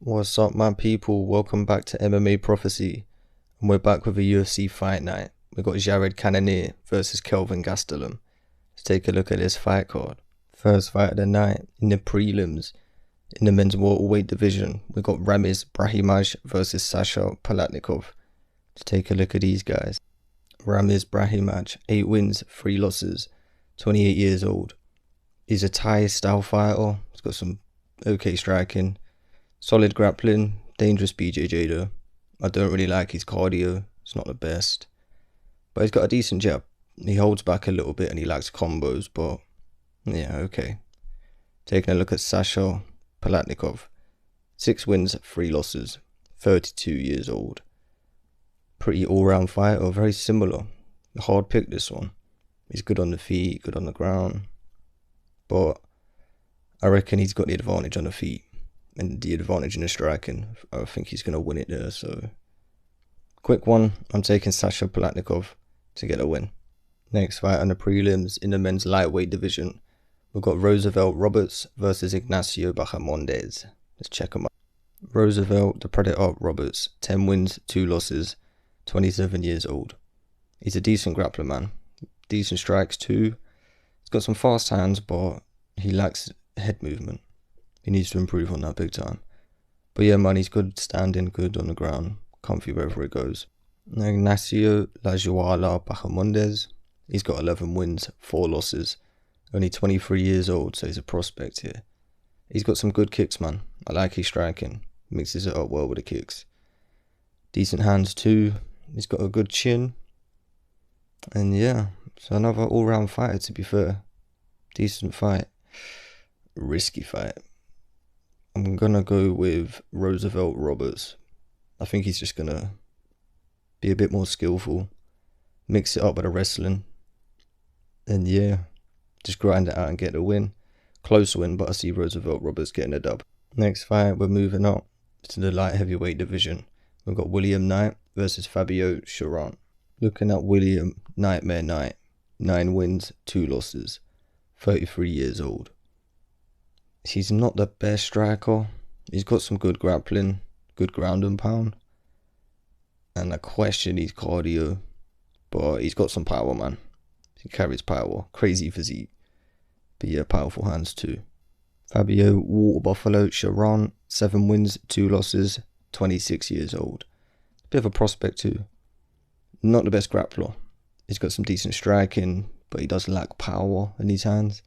What's up, my people? Welcome back to MMA Prophecy, and we're back with a UFC Fight Night. We got Cannonier vs Kelvin Gastelum. Let's take a look at this fight card. First fight of the night in the prelims. In the men's welterweight division, we got Ramiz Brahimaj versus Sasha Palatnikov. Let's take a look at these guys. Ramiz Brahimaj, 8 wins, 3 losses, 28 years old. He's a Thai style fighter. He's got some okay striking. Solid grappling, dangerous BJJ though. I don't really like his cardio, it's not the best. But he's got a decent jab. He holds back a little bit and he likes combos, but yeah, okay. Taking a look at Sasha Palatnikov. 6 wins, 3 losses, 32 years old. Pretty all-round fighter, very similar. A hard pick this one. He's good on the feet, good on the ground. But I reckon he's got the advantage on the feet. And the advantage in the striking. I think he's going to win it there. So, quick one. I'm taking Sasha Palatnikov to get a win. Next fight on the prelims in the men's lightweight division. We've got Roosevelt Roberts versus Ignacio Bahamondes. Let's check him out. Roosevelt, the Predator Roberts. 10 wins, 2 losses. 27 years old. He's a decent grappler, man. Decent strikes too. He's got some fast hands, but he lacks head movement. He needs to improve on that big time. But yeah, man, he's good standing, good on the ground, comfy wherever it goes. Ignacio Lajuala Bahamondes, he's got 11 wins, 4 losses. Only 23 years old, so he's a prospect here. He's got some good kicks, man. I like his striking. Mixes it up well with the kicks. Decent hands too. He's got a good chin. And yeah, so another all-round fighter, to be fair. Decent fight. Risky fight. I'm going to go with Roosevelt Roberts. I think he's just going to be a bit more skillful. Mix it up with the wrestling. And yeah, just grind it out and get a win. Close win, but I see Roosevelt Roberts getting a dub. Next fight, we're moving up to the light heavyweight division. We've got William Knight versus Fabio Cherant. Looking at William Nightmare Knight. 9 wins, 2 losses. 33 years old. He's not the best striker. He's got some good grappling, good ground and pound. And I question his cardio. But he's got some power, man. He carries power. Crazy physique. But yeah, powerful hands too. Fabio Water Buffalo Cherant. 7 wins, 2 losses. 26 years old. Bit of a prospect too. Not the best grappler. He's got some decent striking, but he does lack power in his hands.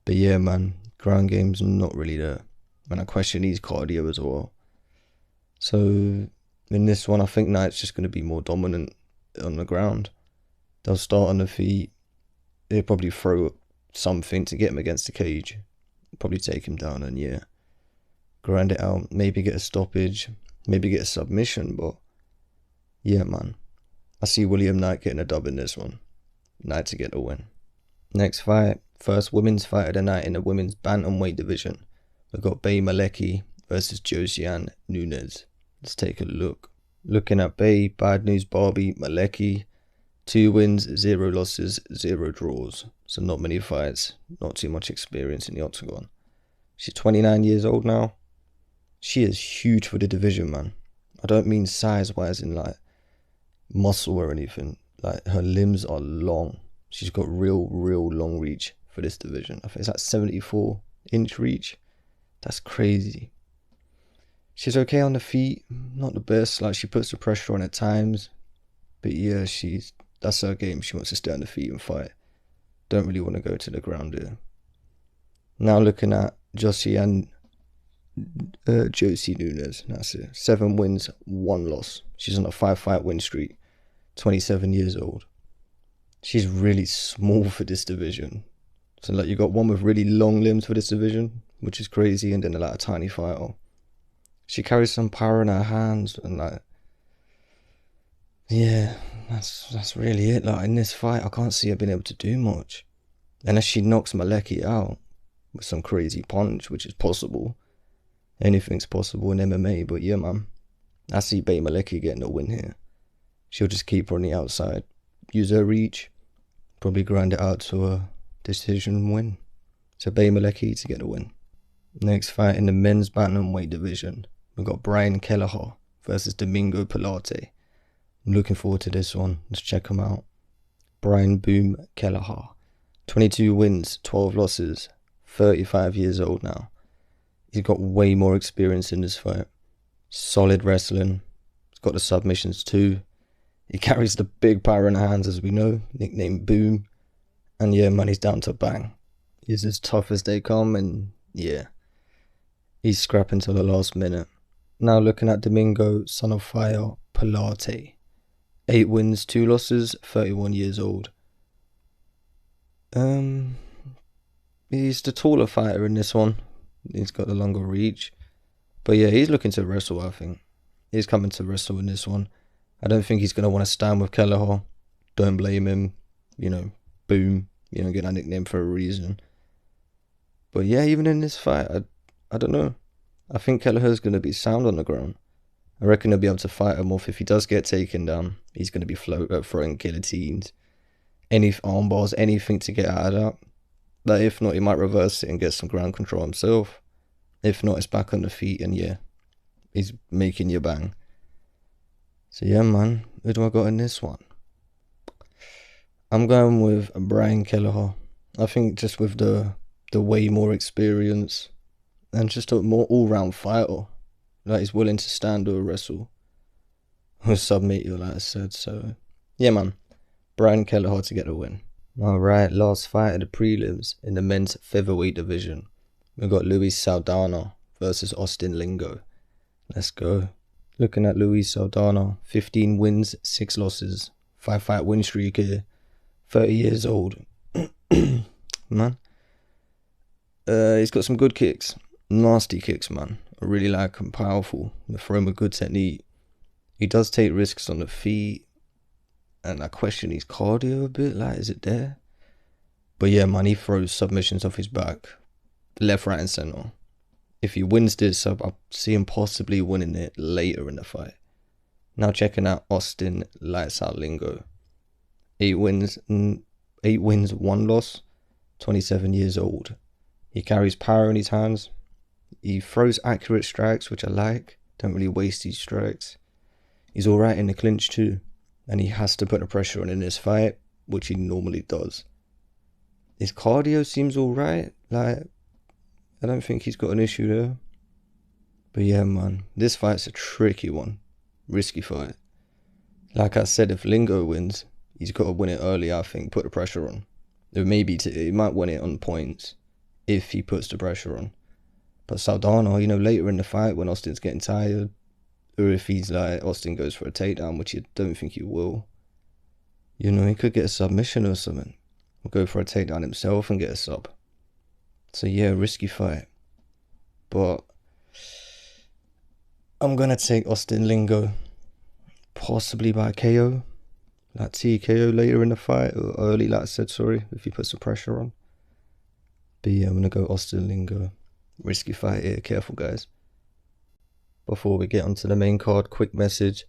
But yeah, man, ground game's not really there. And I question his cardio as well. So in this one, I think Knight's just going to be more dominant on the ground. They'll start on the feet. They'll probably throw something to get him against the cage. Probably take him down and yeah, grind it out. Maybe get a stoppage. Maybe get a submission. But yeah, man, I see William Knight getting a dub in this one. Knight to get a win. Next fight. First women's fight of the night in the women's bantamweight division. We've got Bay Malecki versus Josiane Nunes. Let's take a look. Looking at Bay, Bad News Barbie Malecki. 2 wins, 0 losses, 0 draws. So not many fights, not too much experience in the octagon. She's 29 years old now. She is huge for the division, man. I don't mean size-wise in like muscle or anything. Like her limbs are long. She's got real long reach for this division. I think it's like 74-inch reach. That's crazy. She's okay on the feet, not the best. Like she puts the pressure on at times, but yeah, that's her game. She wants to stay on the feet and fight. Don't really want to go to the ground here. Now looking at Josie Nunes. That's it. 7 wins, 1 loss. She's on a 5-fight win streak. 27 years old. She's really small for this division. So like you got one with really long limbs for this division, which is crazy, and then like a tiny fighter. She carries some power in her hands, and like yeah, that's really it. Like in this fight, I can't see her being able to do much. Unless she knocks Malecki out with some crazy punch, which is possible. Anything's possible in MMA, but yeah, man. I see Bay Malecki getting a win here. She'll just keep her on the outside. Use her reach. Probably grind it out to a decision win. So Bay Malecki to get a win. Next fight in the men's bantamweight division. We've got Brian Kelleher versus Domingo Pilate. I'm looking forward to this one. Let's check him out. Brian Boom Kelleher. 22 wins, 12 losses. 35 years old now. He's got way more experience in this fight. Solid wrestling. He's got the submissions too. He carries the big power in the hands, as we know. Nicknamed Boom. And yeah, man, he's down to bang. He's as tough as they come, and yeah, he's scrapping till the last minute. Now looking at Domingo Son of Fire Pilate. 8 wins, 2 losses, 31 years old. He's the taller fighter in this one. He's got the longer reach. But yeah, he's looking to wrestle, I think. He's coming to wrestle in this one. I don't think he's going to want to stand with Kelleher. Don't blame him. You know, Boom. You know, get that nickname for a reason. But yeah, even in this fight, I don't know. I think Kelleher's going to be sound on the ground. I reckon he'll be able to fight him off. If he does get taken down, he's going to be throwing guillotines, any arm bars, anything to get out of that. But if not, he might reverse it and get some ground control himself. If not, it's back on the feet, and yeah, he's making you bang. So yeah, man, who do I got in this one? I'm going with Brian Kelleher. I think just with the way more experience and just a more all-round fighter. Like, he's willing to stand or wrestle or submit you, like I said. So yeah, man, Brian Kelleher to get the win. Alright, last fight of the prelims in the men's featherweight division. We've got Luis Saldana versus Austin Lingo. Let's go. Looking at Luis Saldana, 15 wins, 6 losses, 5-fight win streak here, 30 years old. Man. He's got some good kicks, nasty kicks, man. I really like him, powerful. They throw him with good technique. He does take risks on the feet, and I question his cardio a bit. Like, is it there? But yeah, man, he throws submissions off his back, left, right, and center. If he wins this, I see him possibly winning it later in the fight. Now checking out Austin Lights Out Lingo. 8 wins, 1 loss, 27 years old. He carries power in his hands. He throws accurate strikes, which I like. Don't really waste these strikes. He's alright in the clinch too. And he has to put the pressure on in this fight, which he normally does. His cardio seems alright. Like, I don't think he's got an issue there. But yeah, man, this fight's a tricky one. Risky fight. Like I said, if Lingo wins, he's got to win it early, I think. Put the pressure on. He might win it on points if he puts the pressure on. But Saldana, you know, later in the fight when Austin's getting tired, or if he's like, Austin goes for a takedown, which you don't think he will, you know, he could get a submission or something. Or go for a takedown himself and get a sub. So yeah, risky fight. But I'm going to take Austin Lingo. Possibly by KO. Like TKO later in the fight. Or early, like I said, sorry. If he puts the pressure on. But yeah, I'm going to go Austin Lingo. Risky fight here. Careful, guys. Before we get onto the main card, quick message.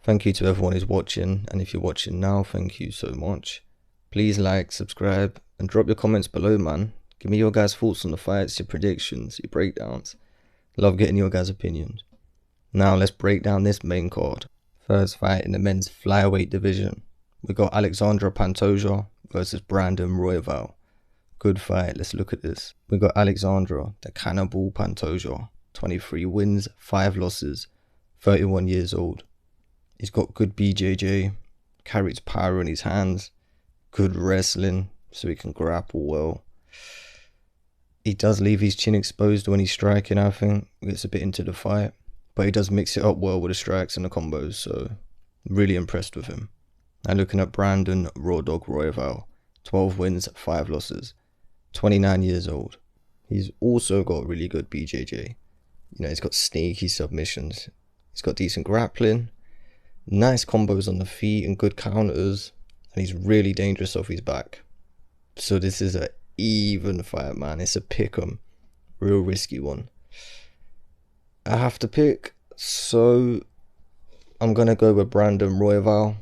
Thank you to everyone who's watching. And if you're watching now, thank you so much. Please like, subscribe, and drop your comments below, man. Give me your guys' thoughts on the fights, your predictions, your breakdowns. Love getting your guys' opinions. Now let's break down this main card. First fight in the men's flyweight division. We got Alexandre Pantoja versus Brandon Royval. Good fight, let's look at this. We got Alexandre, the Cannibal Pantoja. 23 wins, 5 losses, 31 years old. He's got good BJJ, carries power in his hands, good wrestling, so he can grapple well. He does leave his chin exposed when he's striking, I think. Gets a bit into the fight. But he does mix it up well with the strikes and the combos, so really impressed with him. Now looking at Brandon Raw Dog Royval. 12 wins, 5 losses. 29 years old. He's also got really good BJJ. You know, he's got sneaky submissions. He's got decent grappling. Nice combos on the feet and good counters. And he's really dangerous off his back. So this is a even fight, man. It's a pick 'em. Real risky one. I have to pick, so I'm gonna go with Brandon Royval.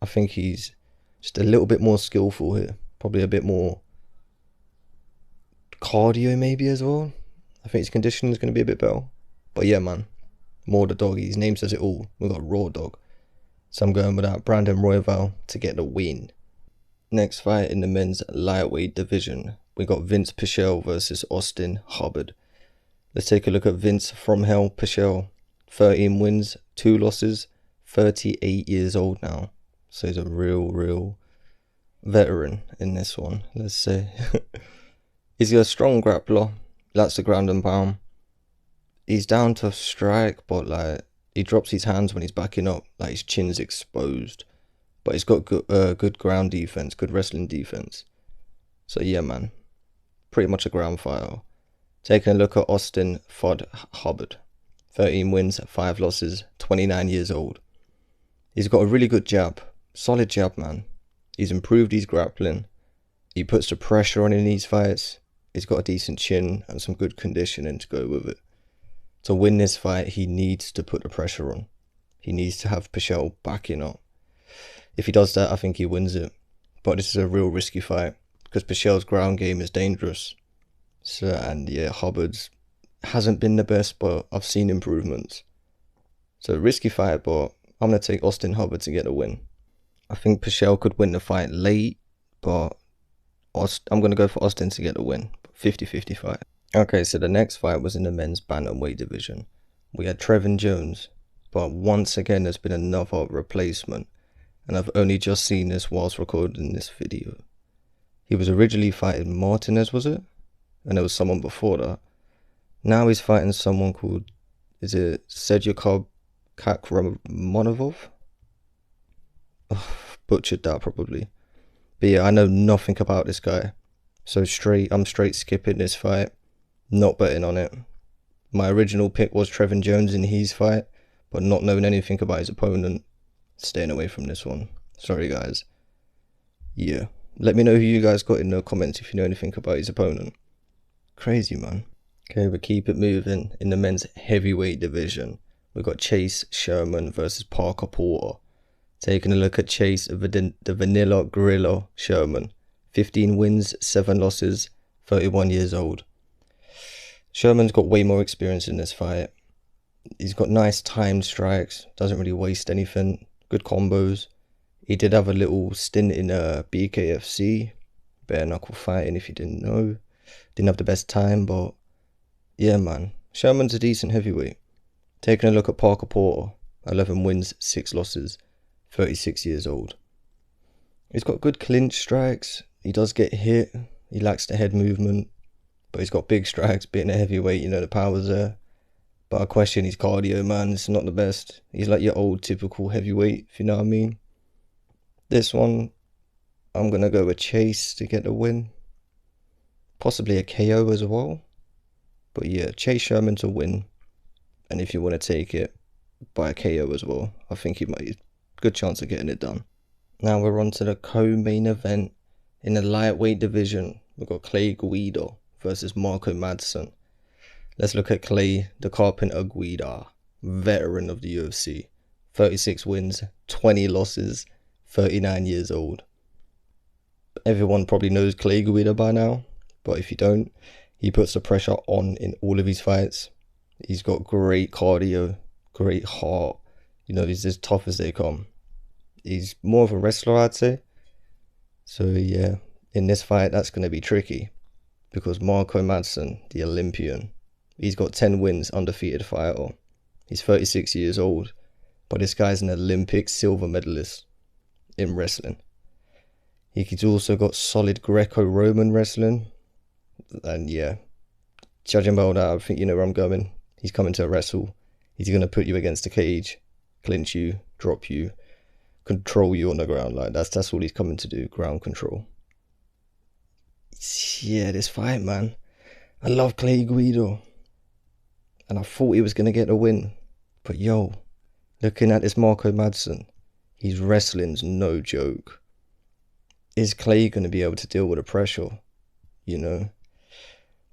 I think he's just a little bit more skillful here. Probably a bit more cardio maybe as well. I think his conditioning is going to be a bit better. But yeah, man, More the dog. His name says it all. We got Raw Dog. So I'm going with that Brandon Royval to get the win. Next fight in the men's lightweight division. We got Vince Pichel versus Austin Hubbard. Let's take a look at Vince from Hell Pichel. 13 wins, 2 losses, 38 years old now. So he's a real veteran in this one, let's say. He's a strong grappler. Likes to ground and pound. He's down to strike, but like he drops his hands when he's backing up. Like his chin's exposed. But he's got good ground defense, good wrestling defense. So yeah, man. Pretty much a ground fighter. Taking a look at Austin Fod Hubbard. 13 wins, 5 losses, 29 years old. He's got a really good jab. Solid jab, man. He's improved his grappling. He puts the pressure on in these fights. He's got a decent chin and some good conditioning to go with it. To win this fight, he needs to put the pressure on. He needs to have Pichel backing up. If he does that, I think he wins it. But this is a real risky fight because Pichel's ground game is dangerous. So, and yeah, Hubbard's hasn't been the best, but I've seen improvements. So risky fight, but I'm going to take Austin Hubbard to get the win. I think Pichel could win the fight late, but I'm going to go for Austin to get the win. 50-50 fight. Okay, so the next fight was in the men's bantamweight division. We had Trevin Jones, but once again there's been another replacement, and I've only just seen this whilst recording this video. He was originally fighting Martinez, was it? And there was someone before that. Now he's fighting someone called, is it Sejukov Kakramonov? Oh, butchered that probably. But yeah, I know nothing about this guy. So I'm straight skipping this fight. Not betting on it. My original pick was Trevin Jones in his fight, but not knowing anything about his opponent, staying away from this one. Sorry guys. Yeah. Let me know who you guys got in the comments if you know anything about his opponent. Crazy, man. Okay, we keep it moving in the men's heavyweight division. We've got Chase Sherman versus Parker Porter. Taking a look at Chase, the Vanilla Gorilla Sherman. 15 wins, 7 losses, 31 years old. Sherman's got way more experience in this fight. He's got nice timed strikes, doesn't really waste anything, good combos. He did have a little stint in BKFC, bare knuckle fighting if you didn't know. Didn't have the best time, but yeah, man. Sherman's a decent heavyweight. Taking a look at Parker Porter, 11 wins, 6 losses, 36 years old. He's got good clinch strikes. He does get hit. He lacks the head movement, but he's got big strikes. Being a heavyweight, you know, the power's there. But I question his cardio, man. It's not the best. He's like your old typical heavyweight, if you know what I mean. This one, I'm going to go with Chase to get the win. Possibly a KO as well. But yeah, Chase Sherman to win. And if you want to take it by a KO as well, I think he might good chance of getting it done. Now we're on to the co-main event in the lightweight division. We've got Clay Guida versus Marco Madsen. Let's look at Clay, the Carpenter Guida, veteran of the UFC. 36 wins, 20 losses, 39 years old. Everyone probably knows Clay Guida by now, but if you don't, he puts the pressure on in all of his fights. He's got great cardio, great heart. You know, he's as tough as they come. He's more of a wrestler, I'd say. So yeah, in this fight, that's going to be tricky. Because Marco Madsen, the Olympian, he's got 10 wins, undefeated fighter. He's 36 years old. But this guy's an Olympic silver medalist in wrestling. He's also got solid Greco-Roman wrestling. And yeah, judging by all that, I think you know where I'm going. He's coming to wrestle. He's going to put you against the cage, clinch you, drop you, control you on the ground. Like that's all he's coming to do, ground control. Yeah, this fight, man. I love Clay Guida. And I thought he was going to get a win. But yo, looking at this Marco Madsen, his wrestling's no joke. Is Clay going to be able to deal with the pressure? You know?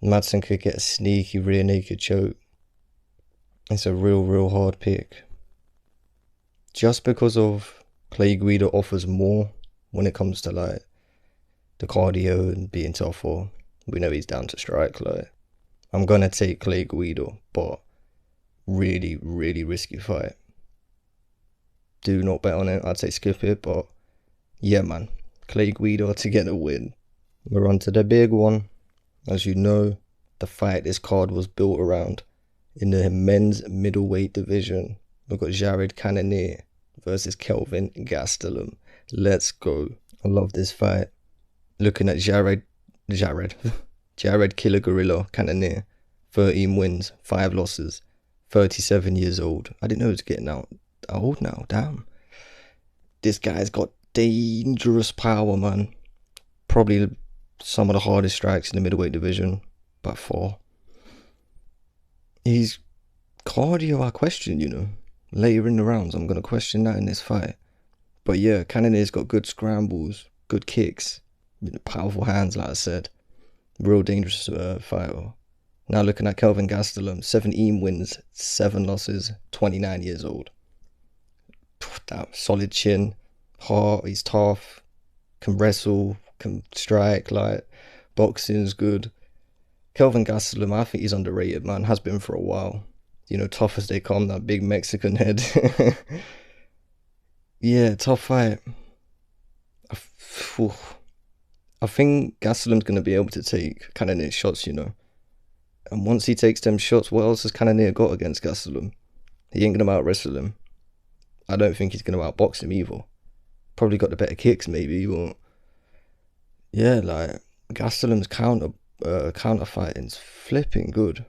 Madsen could get a sneaky rear naked choke. It's a real hard pick. Just because of Clay Guida offers more when it comes to like the cardio and being tougher. We know he's down to strike. Like I'm gonna take Clay Guida, but Really, really risky fight. Do not bet on it. I'd say skip it, but yeah, man. Clay Guida to get a win. We're on to the big one. As you know, the fight this card was built around. In the men's middleweight division, we've got Cannonier versus Kelvin Gastelum. Let's go. I love this fight. Looking at Jared Killer Gorilla Cannonier, 13 wins, 5 losses, 37 years old. I didn't know he was getting out old now, damn. This guy's got dangerous power, man. Probably some of the hardest strikes in the middleweight division, by far. His cardio I question, later in the rounds. I'm going to question that in this fight. But yeah, Cannonier's got good scrambles, good kicks, powerful hands, like I said. Real dangerous fighter. Now looking at Kelvin Gastelum, 17 wins, 7 losses, 29 years old. That solid chin, heart, he's tough, can wrestle, can strike, like boxing's good. Kelvin Gastelum, I think he's underrated, man. Has been for a while. Tough as they come, that big Mexican head. Yeah, tough fight. I think Gastelum's going to be able to take Cannonier shots, And once he takes them shots, what else has Cannonier got against Gastelum? He ain't going to out-wrestle him. I don't think he's going to outbox him either. Probably got the better kicks, maybe, but yeah, like Gastelum's counter fighting's flipping good.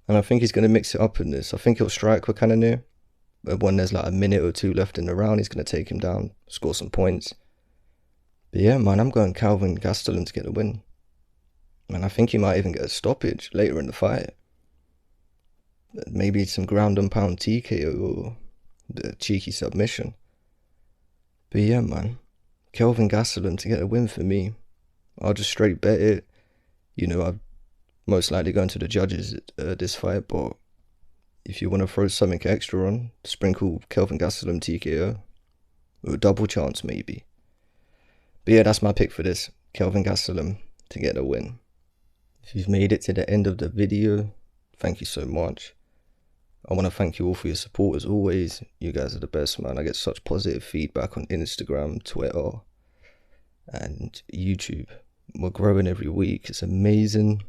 And I think he's going to mix it up in this. I think he'll strike with Cannonier. But when there's like a minute or two left in the round, he's going to take him down, score some points. But yeah, man, I'm going Kelvin Gastelum to get the win. And I think he might even get a stoppage later in the fight. Maybe some ground and pound TKO or the cheeky submission. But yeah, man, Kelvin Gastelum to get a win for me. I'll just straight bet it. I'm most likely going to the judges this fight, but if you want to throw something extra on, sprinkle Kelvin Gastelum TKO. Or a double chance, maybe. But yeah, that's my pick for this. Kelvin Gastelum to get a win. If you've made it to the end of the video, thank you so much. I want to thank you all for your support as always. You guys are the best, man. I get such positive feedback on Instagram, Twitter, and YouTube. We're growing every week. It's amazing.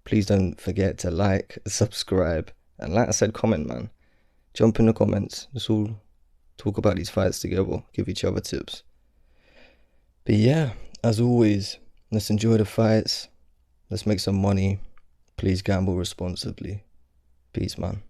Please don't forget to like, subscribe, and like I said, comment, man. Jump in the comments. Let's all talk about these fights together. Give each other tips. But yeah, as always, let's enjoy the fights. Let's make some money. Please gamble responsibly. Peace, man.